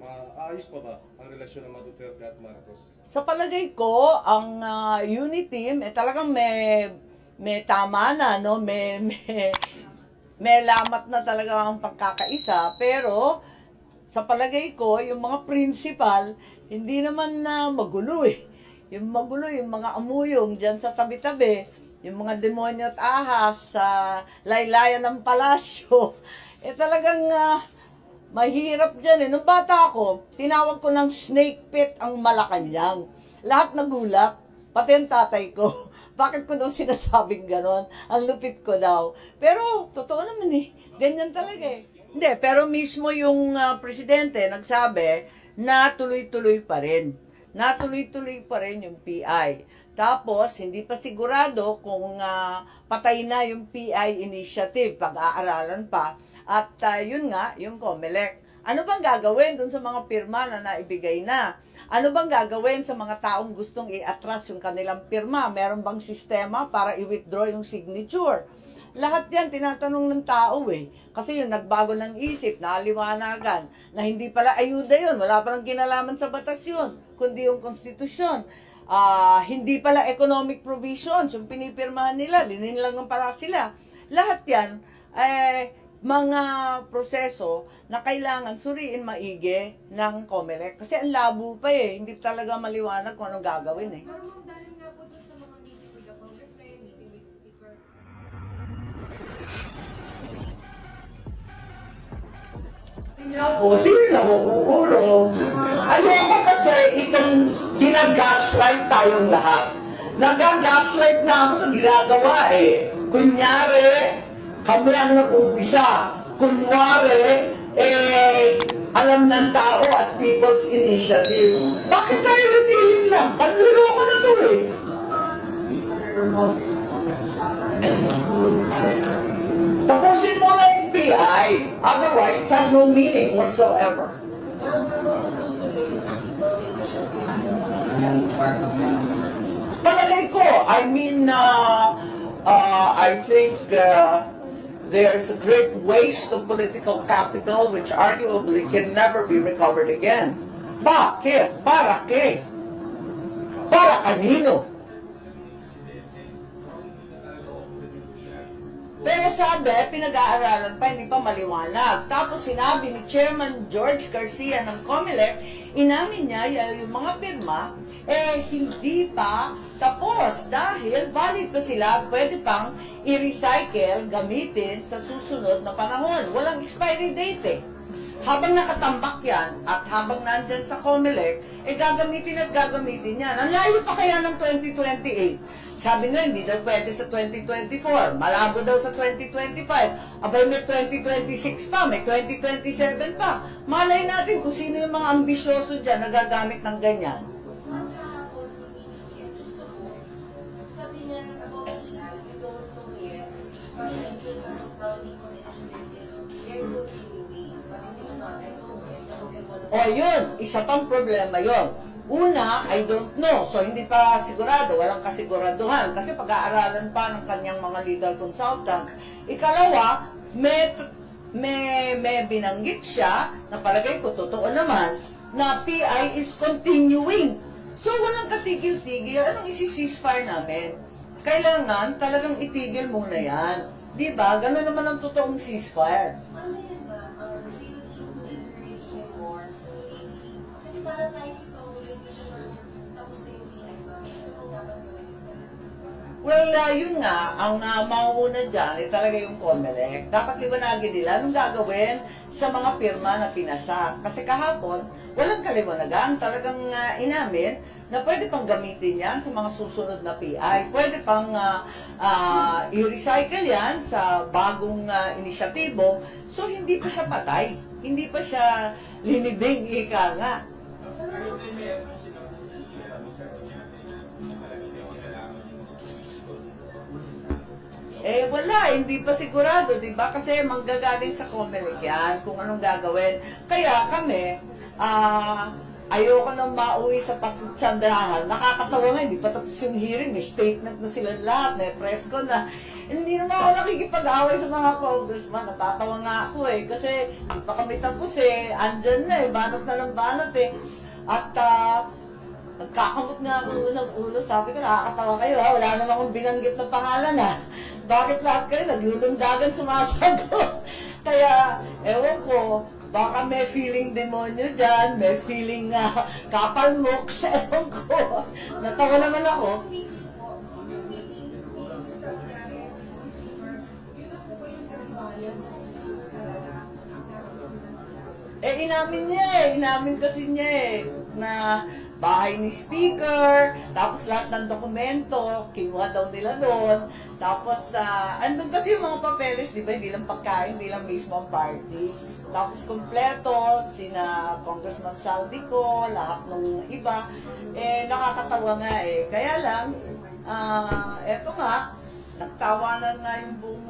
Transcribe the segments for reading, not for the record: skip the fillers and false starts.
maayos pa ba ang relasyon ng mga Duterte at Marcos? Sa palagay ko, ang unity team, talagang may tama na, no? May lamat na talaga ang pagkakaisa. Pero, sa palagay ko, yung mga principal, hindi naman na magulo eh. Yung magulo, yung mga amuyong dyan sa tabi-tabi, yung mga demonyo at ahas sa laylayan ng palasyo, talagang mahirap dyan eh. Nung bata ako, tinawag ko ng snake pit ang Malacanang. Lahat nagulat, pati ang tatay ko. Bakit ko daw sinasabing ganon? Ang lupit ko daw. Pero, totoo naman eh. Ganyan talaga eh. Hindi, pero mismo yung presidente nagsabi na tuloy-tuloy pa rin. Natuloy-tuloy pa rin yung PI. Tapos, hindi pa sigurado kung patay na yung PI initiative, pag-aaralan pa. At yun nga, yung COMELEC. Ano bang gagawin dun sa mga pirma na naibigay na? Ano bang gagawin sa mga taong gustong i-atras yung kanilang pirma? Meron bang sistema para i-withdraw yung signature? Lahat yan tinatanong ng tao eh. Kasi yung nagbago ng isip, naaliwanagan, na hindi pala ayuda yun, wala palang kinalaman sa batas yun, kundi yung konstitusyon. Hindi pala economic provisions, yung pinipirmahan nila, lininlangan pala sila. Lahat yan, mga proseso na kailangan suriin maigi ng COMELEC. Kasi ang labo pa eh, hindi talaga maliwanag kung anong gagawin eh. Pero ma'am, dahil nga po doon sa mga meeting with the Congress, may meeting with Speaker. Niya po, hindi na ako uuro. Ayoko kasi itong ginagaslight tayong lahat. Nagagaslight na ako sa ginagawa eh. Kunyari, kami ang nag-umpisa. Kunwari, alam ng tao at People's Initiative. Bakit tayo natiling lang? Panluloko na to eh. Tapusin mo na yung PI, otherwise it has no meaning whatsoever. Palagay ko, I think there's a great waste of political capital which arguably can never be recovered again. Bakit? Para kay? Para kanino? Pero sabi, pinag-aaralan pa, hindi pa maliwanag. Tapos sinabi ni Chairman George Garcia ng COMELEC, inamin niya yung mga pirma, hindi pa tapos dahil valid pa sila at pwede pang i-recycle, gamitin sa susunod na panahon. Walang expiry date eh. Habang nakatambak yan at habang nandyan sa COMELEC, gagamitin at gagamitin yan. Ang layo pa kaya ng 2028. Sabi nga, hindi daw pwede sa 2024. Malabo daw sa 2025. Abay, may 2026 pa, may 2027 pa. Malay natin kung sino yung mga ambisyoso dyan na gagamit ng ganyan. Ma'am, kahapon si PBBM, gusto ko, sabi niya, about AI, we don't know yet, but I think as of now, the initiative is, there will be a way, but it is not, I don't know if that's still one of O yun, isa pang problema yon. Una, I don't know. So, hindi pa sigurado. Walang kasiguraduhan. Kasi pag-aaralan pa ng kanyang mga legal consultants. Ikalawa, may binanggit siya, na palagay ko, totoo naman, na PI is continuing. So, walang katigil-tigil. Anong isi-ceasefire namin? Kailangan talagang itigil muna yan. Di ba? Ganun naman ang totoong ceasefire. Ano yun ba? Do you need to encourage him more? Maybe? Kasi parang kahit si Paulo, hindi siya sure tapos na yung PI ba? Ano kung dapat gawin yung Senate? Well, yun nga, ang mauuna dyan ay talaga yung COMELEC. Dapat liwanagin nila anong gagawin sa mga pirma na pinasa. Kasi kahapon, walang kaliwanagan. Talagang inamin na pwede pang gamitin yan sa mga susunod na PI. Pwede pang i-recycle yan sa bagong inisyatibo. So, hindi pa siya patay. Hindi pa siya linibing, ika nga. Wala, hindi pa sigurado, di ba? Kasi manggagaling sa COMELEC yan, kung anong gagawin. Kaya kami, ayoko nang mauwi sa pagsandahan. Nakakatawa nga, hindi pa tapos yung hearing, may statement na sila lahat, may press ko na. Hindi naman ako nakikipag-away sa mga congressman. Natatawa nga ako kasi hindi pa kami tapos andyan na banat na ng banat At nagkakamot nga ako ng ulo. Sabi ko, nakakatawa kayo wala naman akong binanggit na pangalan Bakit lahat kayo naglulundagan sumasagot? Kaya, ewan ko, baka may feeling demonyo dyan, may feeling kapal mooks, ewan ko. Natawa naman ako. Inamin kasi niya na bahay ni speaker, tapos lahat ng dokumento, kinuha daw nila doon. Tapos, andun kasi yung mga papeles, di ba? Hindi lang pagkain, hindi lang mismo ang party. Tapos, kompleto, sina Congressman Saldico, lahat ng iba. Nakakatawa nga Kaya lang, eto nga, nagtawanan nga yung buong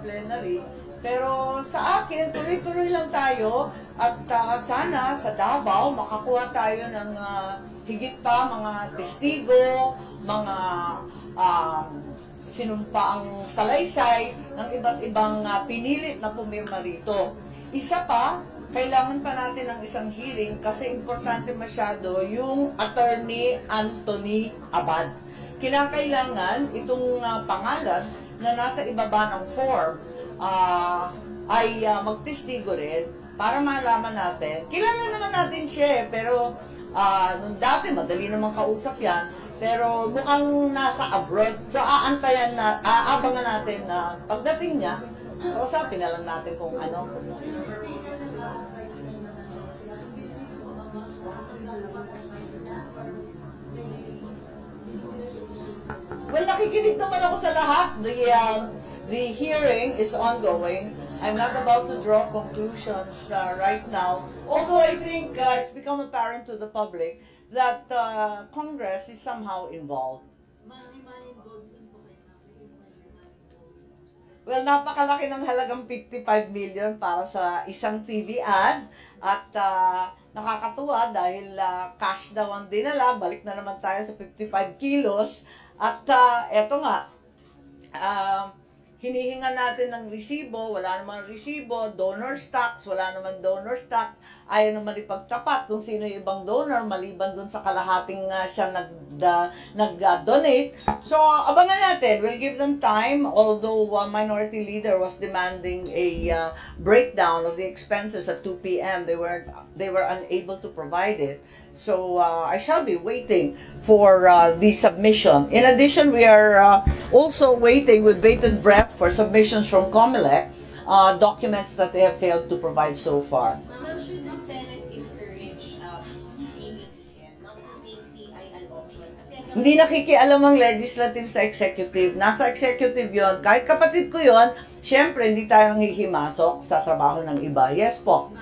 plenary. Pero sa akin, tuloy-tuloy lang tayo at sana sa Davao makakuha tayo ng higit pa mga testigo, mga sinumpaang salaysay ng iba't ibang pinilit na pumirma rito. Isa pa, kailangan pa natin ng isang hearing kasi importante masyado yung Attorney Anthony Abad. Kinakailangan itong pangalan na nasa ibaba ng form ay magtestigo rin para malaman natin. Kilala naman natin siya pero nung dati madali naman kausap yan pero mukhang nasa abroad. So aabangan natin na pagdating niya, kausapin na lang natin kung ano. Well, nakikinig naman ako sa lahat. The hearing is ongoing. I'm not about to draw conclusions right now. Although I think it's become apparent to the public that Congress is somehow involved. Well, napakalaki ng halagang 55 million para sa isang TV ad. At nakakatuwa dahil cash daw ang dinala. Balik na naman tayo sa 55 kilos. At eto nga, hinihinga natin ng resibo, wala naman resibo, donor's tax, wala naman donor's tax, ayaw naman ipagtapat kung sino yung ibang donor, maliban dun sa kalahating siya nag-donate. So, abangan natin, we'll give them time, although Minority Leader was demanding a breakdown of the expenses at 2 p.m. They were unable to provide it. So, I shall be waiting for the submission. In addition, we are also waiting with bated breath for submissions from COMELEC, documents that they have failed to provide so far. Ma'am, should the Senate encourage PBBM not to make PI an option? Hindi nakikialam ang legislative sa executive. Nasa executive yon. Kahit kapatid ko yon, syempre hindi tayo hihimasok sa trabaho ng iba. Yes po.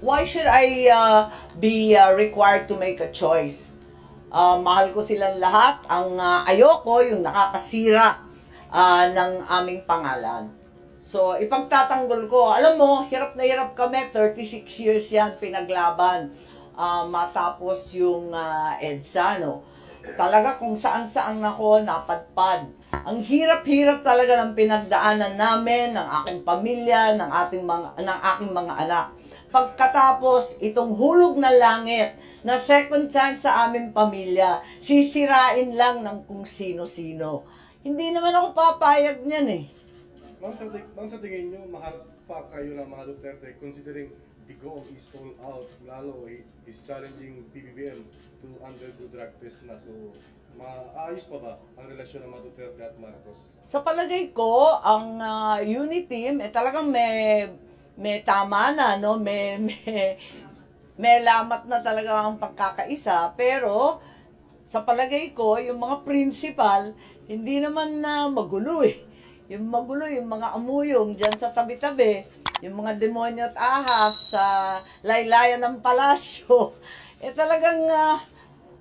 Why should I be required to make a choice? Mahal ko silang lahat. Ang ayoko, yung nakakasira ng aming pangalan. So, ipagtatanggol ko. Alam mo, hirap na hirap kami. 36 years yan pinaglaban. Matapos yung EDSA, no? Talaga kung saan-saan ako napadpad. Ang hirap-hirap talaga ng pinagdaanan namin, ng aking pamilya, ng aking mga anak. Pagkatapos itong hulog na langit na second chance sa aming pamilya, sisirain lang ng kung sino-sino. Hindi naman ako papayag niyan Ma'am, sa tingin nyo, maharap pa kayo ng mga Duterte considering Digong is all out, lalo is challenging PBBM to undergo drug test na. So, maayos pa ba ang relasyon ng mga Duterte at Marcos? Sa palagay ko, ang unity team, talagang may tama na, no? May lamat na talaga ang pagkakaisa, pero sa palagay ko, yung mga principal, hindi naman magulo Yung magulo, yung mga amuyong dyan sa tabi-tabi, yung mga demonyo at ahas sa laylayan ng palasyo, talagang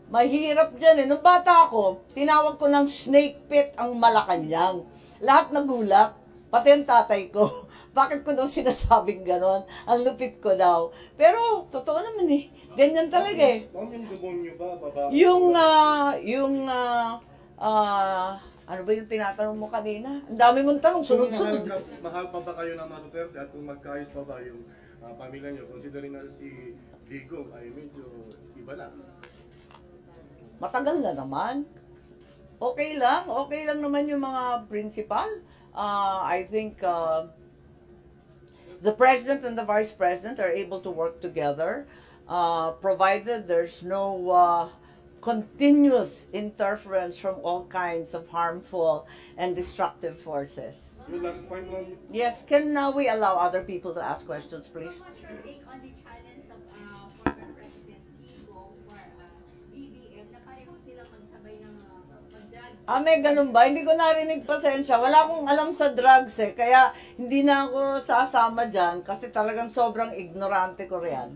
mahirap dyan Nung bata ako, tinawag ko ng snake pit ang Malacanang. Lahat nagulat. Pati ang tatay ko. Bakit ko daw sinasabing ganon? Ang lupit ko daw. Pero, totoo naman eh. Ganyan talaga eh. Ma'am, yung demonyo ba? Baba? Ano ba yung tinatanong mo kanina? Ang dami mong tanong, Kung sunod-sunod. mahal pa ba kayo ng mga Duterte at kung magkaayos pa ba yung pamilya nyo, considering na si Digong ay medyo iba na. Matagal na naman. Okay lang naman yung mga principal. I think the president and the vice president are able to work together, provided there's no continuous interference from all kinds of harmful and destructive forces. Yung last point, ma'am, Yes, can we allow other people to ask questions, please? What's your take on the challenge of former President Tigo for BBM na pareho silang magsabay ng mag-drug? May ganun ba? Hindi ko narinig, pasensya. Wala akong alam sa drugs eh. Kaya hindi na ako sasama dyan kasi talagang sobrang ignorante ko riyan.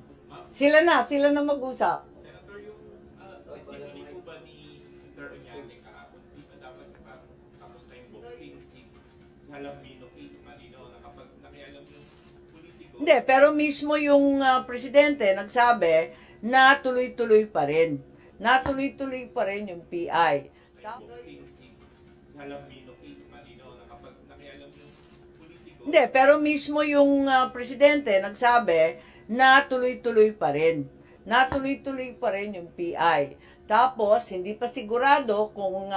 Sila na mag-usap. Senator, yung testimony po ba ni Mr. Oñate kahapon, di ba dapat tapos na yung boxing since sa Lambino case, malinaw na kapag nakialam yung politiko, Hindi, pero mismo yung presidente nagsabi na tuloy-tuloy pa rin. Natuloy-tuloy pa rin yung PI. boxing since sa Lambino case, malinaw na kapag nakialam yung politiko, Hindi, pero mismo yung presidente nagsabi na tuloy-tuloy pa rin. Natuloy-tuloy pa rin yung PI. Tapos, hindi pa sigurado kung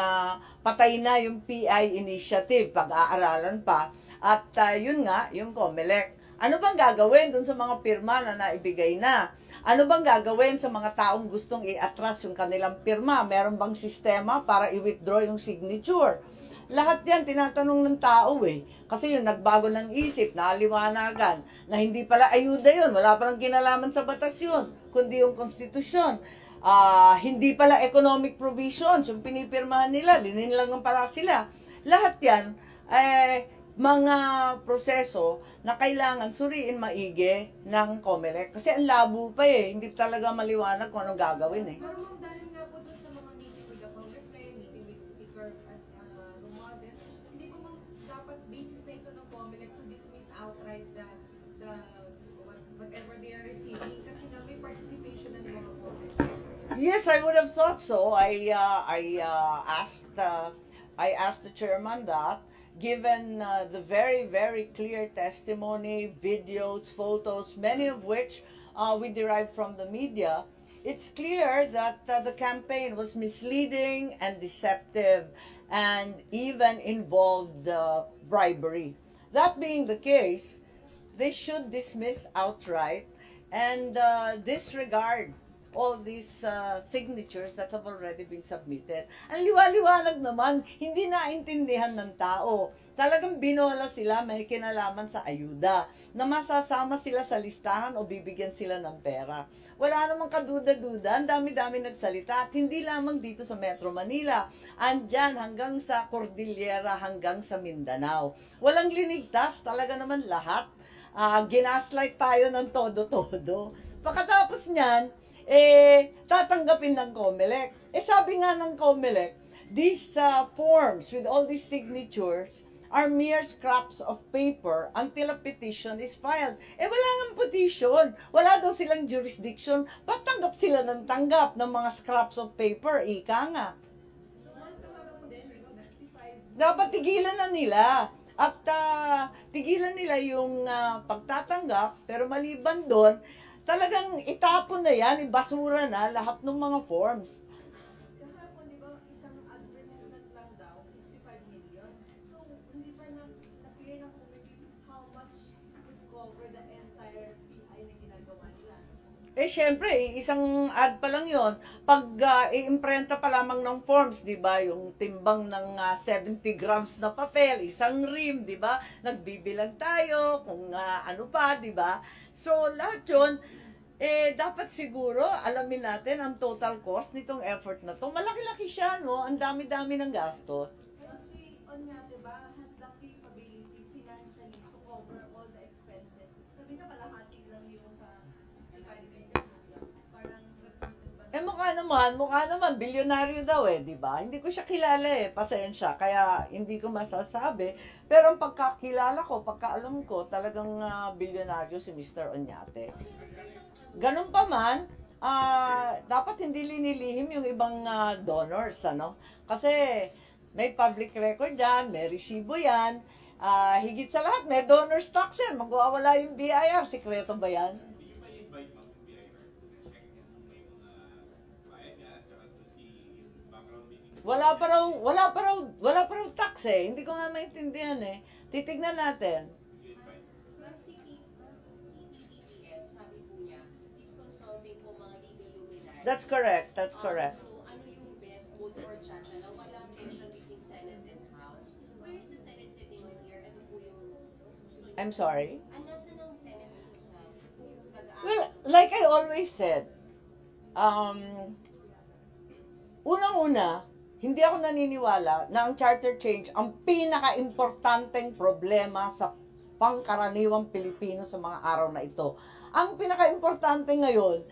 patay na yung PI initiative, pag-aaralan pa. At yun nga, yung COMELEC. Ano bang gagawin dun sa mga pirma na naibigay na? Ano bang gagawin sa mga taong gustong i-atras yung kanilang pirma? Meron bang sistema para i-withdraw yung signature? Lahat yan tinatanong ng tao eh. Kasi yung nagbago ng isip, naliwanagan, na hindi pala ayuda yun, wala palang kinalaman sa batas yun, kundi yung konstitusyon. Hindi pala economic provisions, yung pinipirmahan nila, linilang pala sila. Lahat yan, mga proseso na kailangan suriin maigi ng COMELEC. Kasi ang labo pa eh, hindi talaga maliwanag kung anong gagawin eh. Pero ma'am, dahil nga po dun sa mga meeting with the Congress, may meeting with Speaker Romualdez, hindi po ma'am dapat basis na ito ng COMELEC to dismiss outright whatever they are receiving kasi na may participation na ng mga Congress. Yes, I would have thought so. I asked the chairman that, given the very, very clear testimony, videos, photos, many of which we derived from the media, it's clear that the campaign was misleading and deceptive and even involved bribery. That being the case, they should dismiss outright and disregard all these signatures that have already been submitted. Ang liwa-liwanag naman, hindi naintindihan ng tao. Talagang binola sila, may kinalaman sa ayuda, na masasama sila sa listahan o bibigyan sila ng pera. Wala namang kaduda-duda, ang dami-dami nagsalita, at hindi lamang dito sa Metro Manila, andyan hanggang sa Cordillera, hanggang sa Mindanao. Walang linigtas, talaga naman lahat. Ginaslight tayo ng todo-todo. Pagkatapos niyan, tatanggapin ng COMELEC. Sabi nga ng COMELEC, these forms with all these signatures are mere scraps of paper until a petition is filed. Wala nga petition. Wala daw silang jurisdiction. Patanggap sila ng tanggap ng mga scraps of paper. Ika nga. Dapat tigilan na nila. At tigilan nila yung pagtatanggap, pero maliban doon, talagang itapon na yan, ibasura na lahat ng mga forms. Kahapon, di ba, isang advertisement lang daw, 55 million. So, hindi pa na-clear na kung how much would cover the entire PI na ginagawa nila. Syempre, isang ad pa lang yon. Pag i-imprenta pa lamang ng forms, di ba, yung timbang ng 70 grams na papel, isang rim, di ba, nagbibilang tayo, kung ano pa, di ba. So, lahat yun, dapat siguro alamin natin ang total cost nitong effort na to. Malaki-laki siya, no? Ang dami-dami ng gastos. Pero si Oñate ba has the capability financially to cover all the expenses? Sabi na kalahati lang yung sa 55 million. Parang reported ba? Mukha mukha naman, bilyonaryo daw di ba? Hindi ko siya kilala pasensya, kaya hindi ko masasabi. Pero ang pagkakilala ko, pagkaalam ko, talagang bilyonaryo si Mr. Oñate. Ganun pa man, dapat hindi linilihim yung ibang donors, ano? Kasi may public record yan, may resibo yan, higit sa lahat, may donors tax yan, magwawala yung BIR, sikreto ba yan? Hindi yung may invite mo kung BIR. Check niya kung may mga bayad niya at saka to si background meeting. Wala pa raw tax hindi ko nga maintindihan Titignan natin. Ma'am, si PBBM, sabi po niya, is consulting po mga legal luminaries. That's correct. So, ano yung best mode for Chacha na walang tension between Senate and House? Where is the Senate sitting on here? Ano po yung mas gusto niyo? I'm sorry? Nasa ng Senate dito sa kung nag-aano? Well, like I always said, unang-una, hindi ako naniniwala na ang charter change ang pinaka-importanteng problema sa pangkaraniwang Pilipino sa mga araw na ito. Ang pinaka-importante ngayon,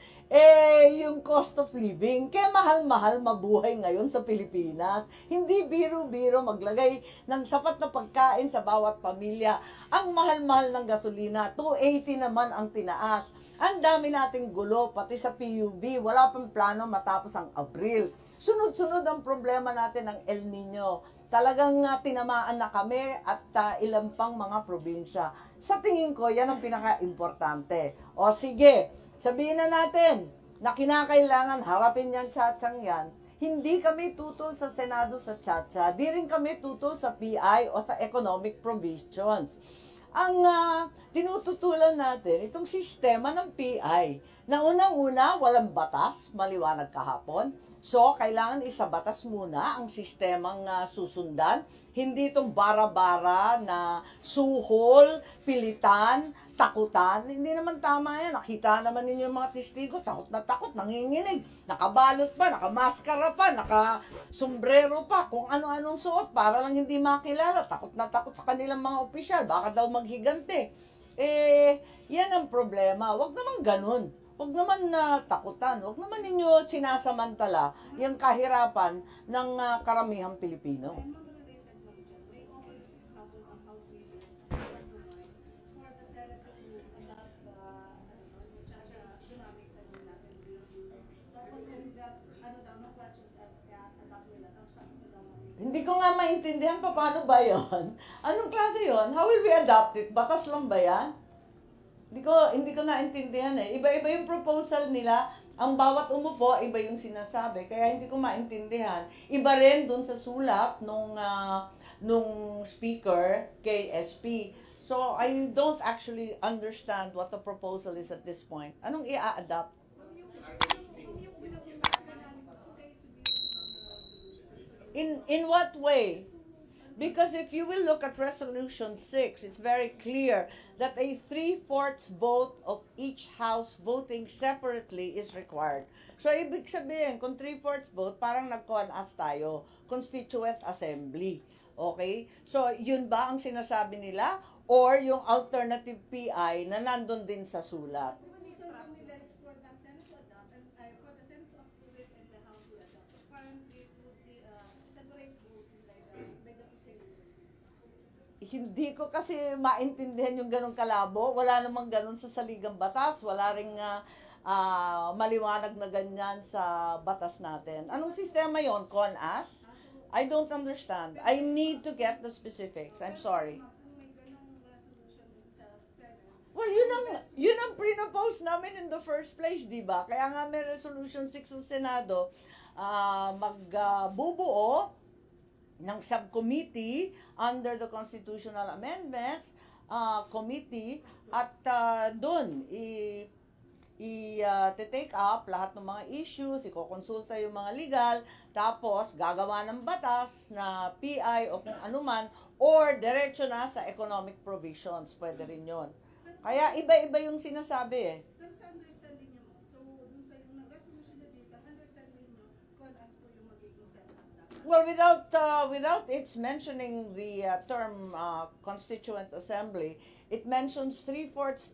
yung cost of living. Kaya mahal-mahal mabuhay ngayon sa Pilipinas. Hindi biro-biro maglagay ng sapat na pagkain sa bawat pamilya. Ang mahal-mahal ng gasolina, 280 naman ang tinaas. Ang dami nating gulo, pati sa PUB, wala pang plano matapos ang Abril. Sunod-sunod ang problema natin ng El Nino. Talagang tinamaan na kami at ilang pang mga probinsya. Sa tingin ko, yan ang pinaka-importante. O sige, sabihin na natin na kinakailangan harapin yung tsatsang yan. Hindi kami tutol sa Senado sa tsatsa. Di rin kami tutol sa PI o sa economic provisions. Ang tinututulan natin, itong sistema ng PI, na unang-una, walang batas, maliwanag kahapon. So, kailangan isabatas muna ang sistemang susundan. Hindi itong bara-bara na suhol, pilitan, takutan. Hindi naman tama yan. Nakita naman ninyo yung mga testigo, takot na takot, nanginginig. Nakabalot pa, nakamaskara pa, nakasombrero pa, kung ano-anong suot para lang hindi makilala. Takot na takot sa kanilang mga opisyal, baka daw maghigante. Yan ang problema. Huwag naman ganun. Huwag naman na takutan. Huwag naman ninyo sinasamantala yung kahirapan ng karamihang Pilipino. And mga related lang dyan, may offer si Hapon ang House leaders for the Senate to adopt yung Chacha dynamic natin bill. Tapos and that, no questions asked, kaya adopt nila. Tapos na daw Hindi ko nga maintindihan pa paano ba yon. Anong klase yon? How will we adopt it? Batas lang ba yan? Hindi ko naintindihan Iba-iba yung proposal nila. Ang bawat umupo, iba yung sinasabi. Kaya hindi ko maintindihan. Iba rin dun sa sulat nung speaker kay SP. So, I don't actually understand what the proposal is at this point. Anong i-a-adapt? In what way? Because if you will look at Resolution 6, it's very clear that a 3/4 vote of each house voting separately is required. So, ibig sabihin, kung 3/4 vote, parang nag-con-as tayo, Constituent Assembly. Okay? So, yun ba ang sinasabi nila? Or yung alternative PI na nandun din sa sulat? So, ang nila is for the Senate to adopt, and for the Senate to approve it and the House to adopt. So, currently, it would be separate vote by the two chambers. Hindi ko kasi maintindihan yung ganong kalabo. Wala namang ganon sa saligang batas. Wala ring maliwanag na ganyan sa batas natin. Anong sistema yon? Con-as? I don't understand. I need to get the specifics. I'm sorry. Kung may ganong resolution sa Senate, Well, yun ang pre-propose namin in the first place, di ba? Kaya nga may Resolution 6 ng Senado, magbubuo ng subcommittee under the Constitutional Amendments Committee at doon i-take up lahat ng mga issues, ikokonsulta yung mga legal, tapos gagawa ng batas na PI o kung anuman, or diretso na sa economic provisions, pwede rin yun. Kaya iba-iba yung sinasabi pero sa understanding niyo mo, so dun sa yung resolution niya dito, ang understanding niyo, kung as po yung magiging setup dapat. Well, without its mentioning the term Constituent Assembly, it mentions 3/4 vote